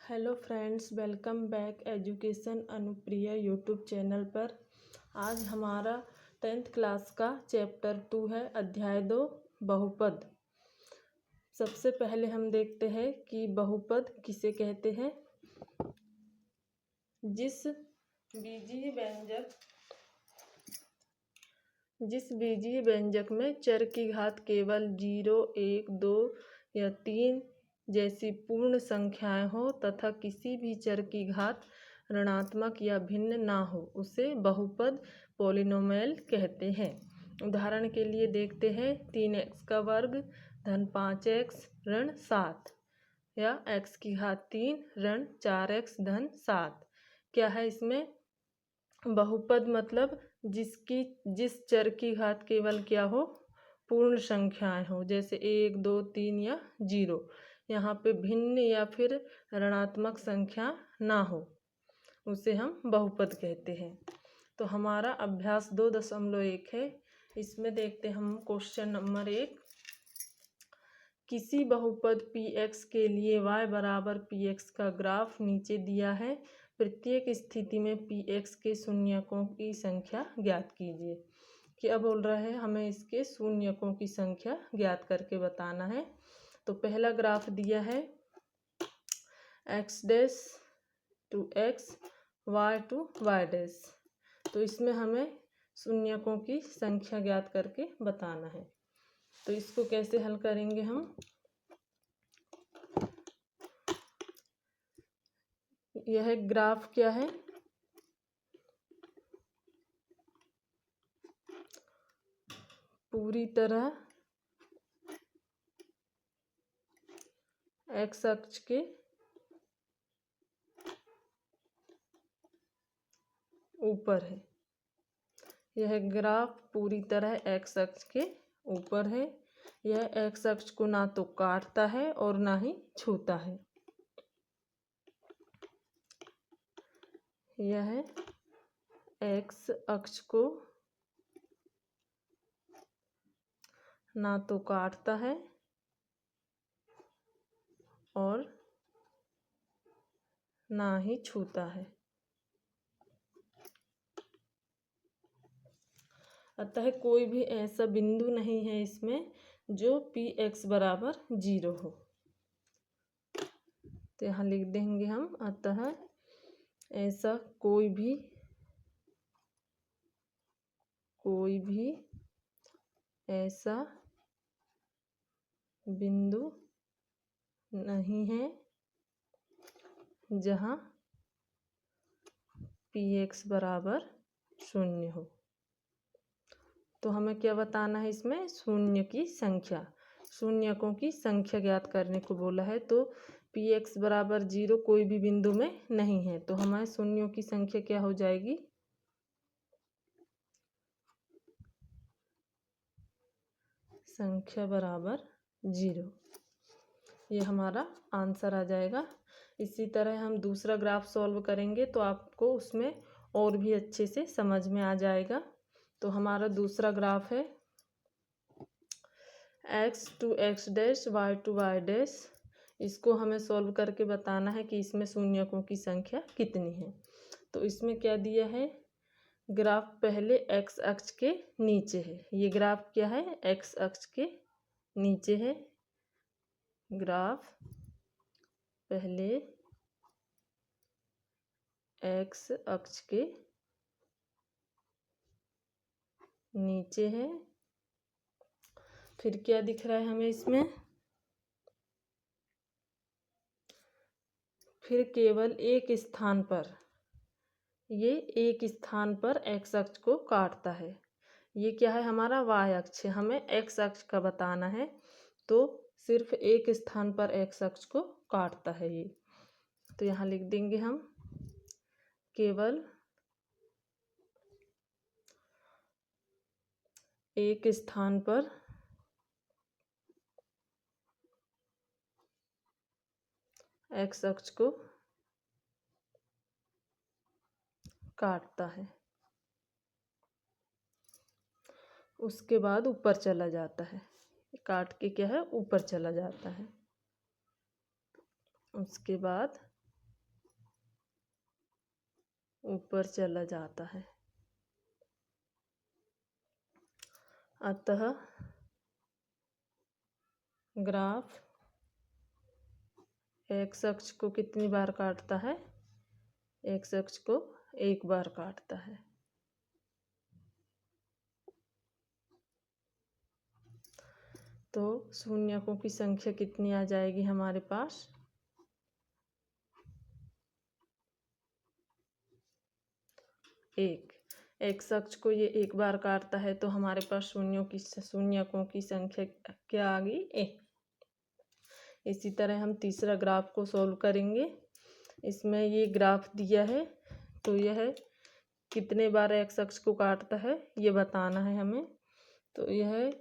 Hello friends, welcome back education Anupriya YouTube channel पर। आज हमारा 10th क्लास का चैप्टर 2 है, अध्याय 2 बहुपद। सबसे पहले हम देखते हैं कि बहुपद किसे कहते हैं। जिस बीजीय व्यंजक में चर की घात केवल 0, 1, 2 या 3 जैसी पूर्ण संख्याएं हो तथा किसी भी चर की घात ऋणात्मक या भिन्न ना हो, उसे बहुपद पॉलिनोमियल कहते हैं। उदाहरण के लिए देखते हैं 3x का वर्ग धन 5x ऋण 7 या x की घात 3 ऋण 4x धन 7। क्या है इसमें बहुपद? मतलब जिस चर की घात केवल क्या हो, पूर्ण संख्याएं हो, जैसे 1, 2, 3 या 0। यहाँ पे भिन्न या फिर ऋणात्मक संख्या ना हो, उसे हम बहुपद कहते हैं। तो हमारा अभ्यास 2.1 है। इसमें देखते हैं हम क्वेश्चन नंबर 1। किसी बहुपद px के लिए y बराबर px का ग्राफ नीचे दिया है। प्रत्येक स्थिति में px के शून्यकों की संख्या ज्ञात कीजिए। क्या बोल रहा है? हमें इसके शून्यकों की संख्या ज्ञात करके बताना है। तो पहला ग्राफ दिया है x dash to x, y to y dash. तो इसमें हमें शून्यकों की संख्या ज्ञात करके बताना है। तो इसको कैसे हल करेंगे हम? यह ग्राफ क्या है? पूरी तरह x अक्ष के ऊपर है। यह ग्राफ पूरी तरह x अक्ष के ऊपर है। यह x अक्ष को ना तो काटता है और ना ही छूता है। यह x अक्ष को ना तो काटता है और ना ही छूता है। अतः कोई भी ऐसा बिंदु नहीं है इसमें जो px बराबर 0 हो। तो यहाँ लिख देंगे हम, अतः ऐसा कोई भी ऐसा बिंदु नहीं है जहाँ px बराबर 0 हो। तो हमें क्या बताना है इसमें? शून्य की संख्या, शून्यकों की संख्या ज्ञात करने को बोला है। तो px बराबर 0 कोई भी बिंदु में नहीं है, तो हमारे शून्यों की संख्या क्या हो जाएगी? संख्या बराबर 0। ये हमारा आंसर आ जाएगा। इसी तरह हम दूसरा ग्राफ सॉल्व करेंगे तो आपको उसमें और भी अच्छे से समझ में आ जाएगा। तो हमारा दूसरा ग्राफ है x to x dash, y to y dash. इसको हमें सॉल्व करके बताना है कि इसमें शून्यकों की संख्या कितनी है। तो इसमें क्या दिया है? ग्राफ पहले x अक्ष के नीचे है। ये ग्राफ क्या है? x अक्ष के नीचे है। ग्राफ पहले x अक्ष के नीचे है। फिर क्या दिख रहा है हमें इसमें? फिर केवल एक स्थान पर, ये एक स्थान पर x अक्ष को काटता है। ये क्या है? हमारा y अक्ष है। हमें x अक्ष का बताना है, तो सिर्फ एक स्थान पर x अक्ष को काटता है ये। तो यहाँ लिख देंगे हम, केवल एक स्थान पर x अक्ष को काटता है, उसके बाद ऊपर चला जाता है। काट के क्या है? ऊपर चला जाता है। उसके बाद ऊपर चला जाता है। अतः ग्राफ एक्स अक्ष को कितनी बार काटता है? एक्स अक्ष को एक बार काटता है। तो शून्यकों की संख्या कितनी आ जाएगी हमारे पास? एक। एक्स अक्ष को ये एक बार काटता है तो हमारे पास शून्यकों की संख्या क्या आ गई? एक। इसी तरह हम तीसरा ग्राफ को सॉल्व करेंगे। इसमें ये ग्राफ दिया है तो यह कितने बार एक्स अक्ष को काटता है ये बताना है हमें। तो यह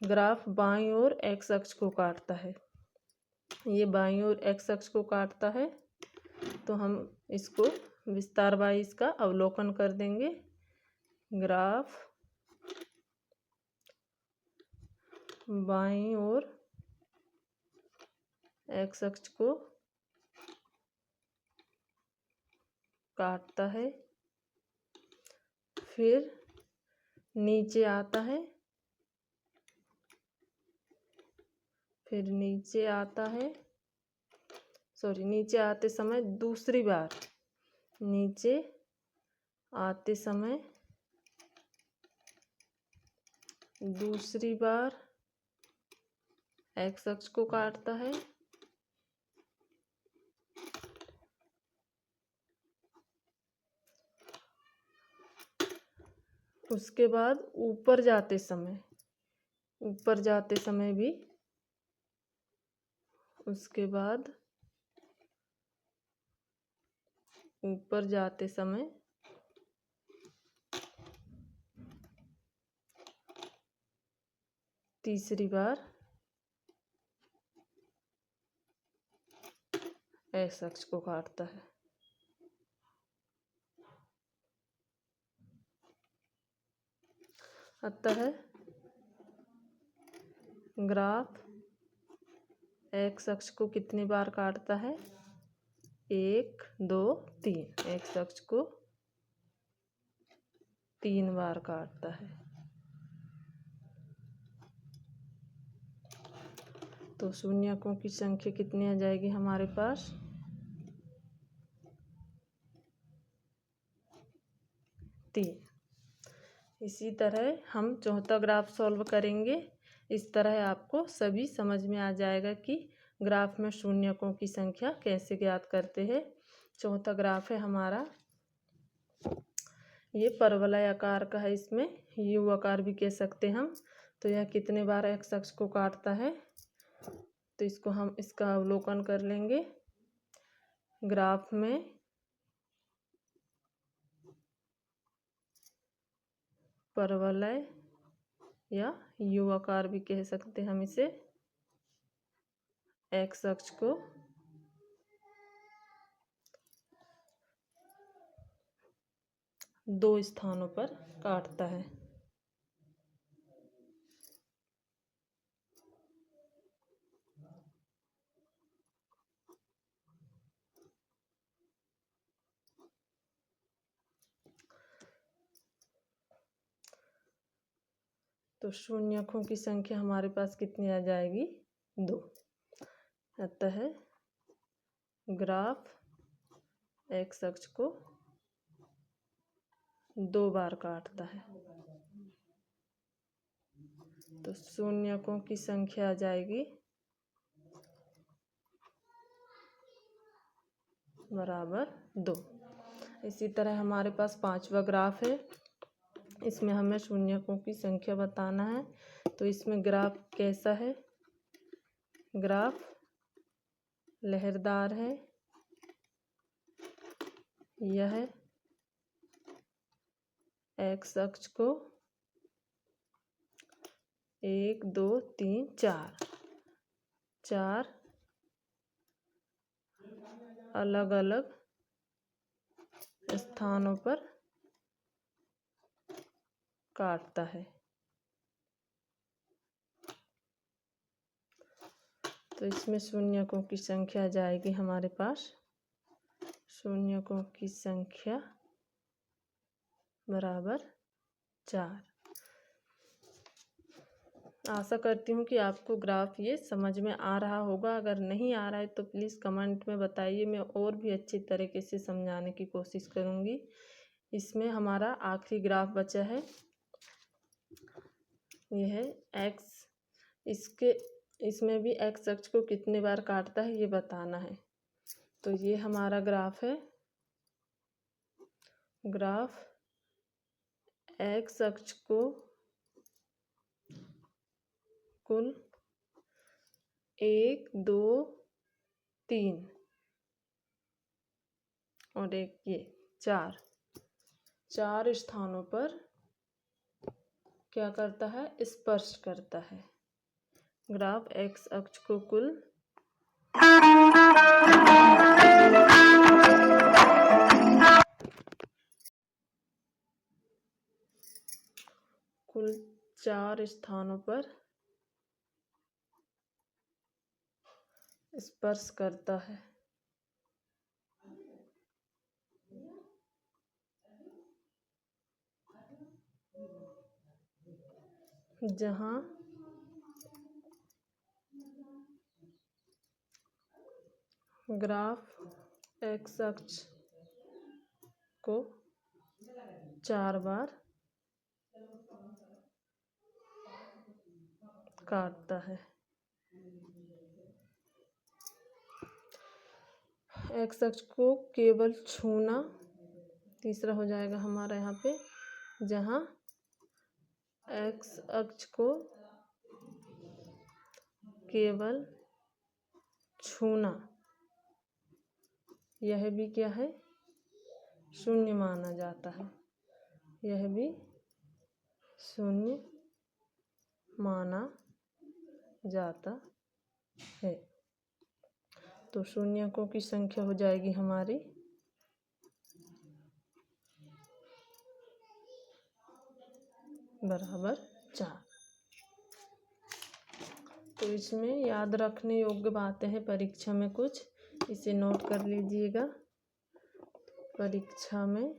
ग्राफ बाईं ओर एक्स अक्ष को काटता है। ये बाईं ओर एक्स अक्ष को काटता है तो हम इसको विस्तार वाई इसका अवलोकन कर देंगे। ग्राफ बाईं ओर एक्स अक्ष को काटता है, फिर नीचे आता है, फिर नीचे आता है, नीचे आते समय दूसरी बार, नीचे आते समय दूसरी बार एक्स अक्ष को काटता है, उसके बाद ऊपर जाते समय भी, उसके बाद ऊपर जाते समय तीसरी बार एक्स अक्ष को काटता है। अतः ग्राफ एक्स अक्ष को कितनी बार काटता है? 1 2 3। एक्स अक्ष को 3 बार काटता है। तो शून्यकों की संख्या कितनी आ जाएगी हमारे पास? 3। इसी तरह हम चौथा ग्राफ सॉल्व करेंगे। इस तरह आपको सभी समझ में आ जाएगा कि ग्राफ में शून्यकों की संख्या कैसे ज्ञात करते हैं। चौथा ग्राफ है हमारा, ये परवलय आकार का है, इसमें यू आकार भी कह सकते हम। तो यह कितने बार एक्स अक्ष को काटता है तो इसको हम इसका अवलोकन कर लेंगे। ग्राफ में परवलय या यू आकार भी कह सकते हम इसे, एक्स अक्ष को दो स्थानों पर काटता है। तो शून्यकों की संख्या हमारे पास कितनी आ जाएगी? 2। अतः ग्राफ एक्स अक्ष को 2 बार काटता है। तो शून्यकों की संख्या आ जाएगी बराबर 2। इसी तरह हमारे पास पांचवा ग्राफ है। इसमें हमें शून्यकों की संख्या बताना है। तो इसमें ग्राफ कैसा है? ग्राफ लहरदार है। यह एक्स अक्ष को 1 2 3 4 अलग अलग स्थानों पर काटता है। तो इसमें शून्यकों की संख्या जाएगी हमारे पास, शून्यकों की संख्या बराबर 4। आशा करती हूँ कि आपको ग्राफ ये समझ में आ रहा होगा। अगर नहीं आ रहा है तो प्लीज़ कमेंट में बताइए, मैं और भी अच्छी तरीके से समझाने की कोशिश करूँगी। इसमें हमारा आखिरी ग्राफ बचा है, ये है एक्स। इसमें भी एक्स अक्ष को कितने बार काटता है ये बताना है। तो ये हमारा ग्राफ है, ग्राफ एक्स अक्ष को कुल 1 2 3 और एक ये 4 स्थानों पर क्या करता है, स्पर्श करता है। ग्राफ एक्स अक्ष को कुल कुल 4 स्थानों पर स्पर्श करता है। जहाँ ग्राफ एक्स अक्ष को 4 बार काटता है। एक्स अक्ष को केवल छूना तीसरा हो जाएगा हमारा यहाँ पे, जहाँ एक्स अक्ष को केवल छूना, यह भी क्या है, शून्य माना जाता है। यह भी शून्य माना जाता है। तो शून्यकों की संख्या हो जाएगी हमारी बराबर 4। तो इसमें याद रखने योग्य बातें हैं परीक्षा में कुछ, इसे नोट कर लीजिएगा। परीक्षा में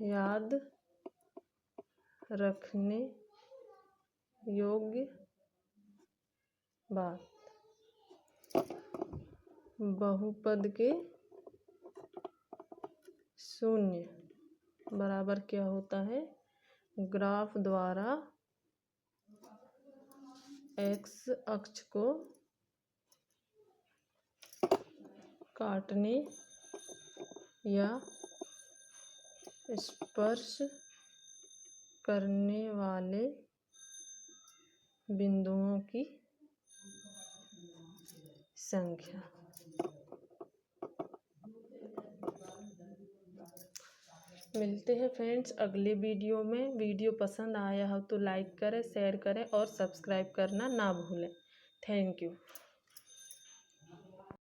याद रखने योग्य बात, बहुपद के शून्य बराबर क्या होता है, ग्राफ द्वारा एक्स अक्ष को काटने या स्पर्श करने वाले बिंदुओं की संख्या। मिलते हैं फ्रेंड्स अगले वीडियो में। वीडियो पसंद आया हो तो लाइक करें, शेयर करें और सब्सक्राइब करना ना भूलें। Thank you.